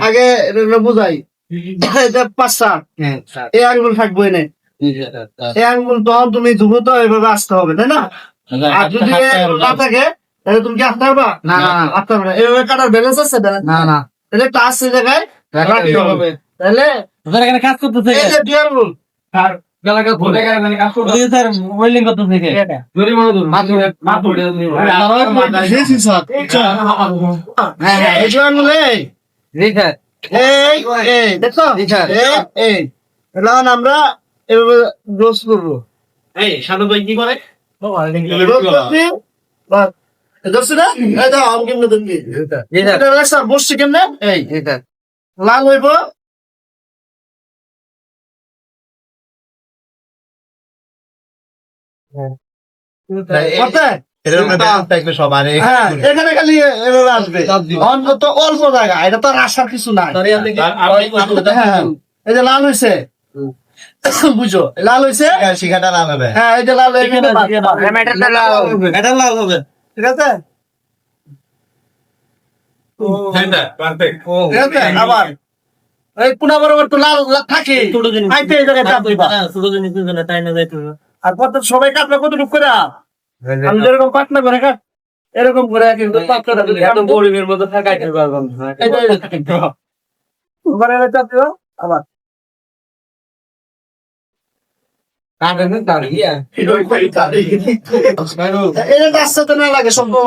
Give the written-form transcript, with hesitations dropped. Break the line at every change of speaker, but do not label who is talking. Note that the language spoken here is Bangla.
আগে বুঝাই পাঁচটা এই আঙ্গুল থাকবো এনে এই আঙ্গুল তখন তুমি দ্রুত এভাবে আসতে হবে তাই না? আর যদি না থাকে তাহলে তুমি কি আসতে পারবা? না আসতে পারবে না। এইভাবে কাটার ব্যালেন্স আছে না না তাহলে একটা আসছে জায়গায় রাখতে হবে তাহলে এখানে কাজ করতেছে এই যে দুই আঙ্গুল আর গলাকে ভুলে গেলে মানে কাজ করতে স্যার ওয়েল্ডিং করতে থেকে জরি মনে ধরুন মাথা উঠে হ্যাঁ হ্যাঁ এই দুই আঙ্গুল এই এই দেখো এই এখন আমরা এভাবে রোজ করবো এই সাধু ভাই কি করে ধরছি না এই দাও আমি কেমনে ধরবি বসছি কেমনে এই লাল হইব এখানে খালি এভাবে আসবে অন্তত অল্প জায়গা এটা তো আসার কিছু নাই এই যে লাল হয়েছে বুঝো লাল হয়েছে শিখাটা লাল হবে হ্যাঁ এই যে লাল এটা লাল হবে ঠিক আছে আবার এই পুনা বরাবর তো লাল থাকে আর কত সবাই কাটবে কতটুকু করে আমি যেরকম পাটনা করে কাট এরকম করে কিন্তু গরিবের মতো কাটতে পারবো আবার এটা রাস্তাতে না লাগে সম্ভব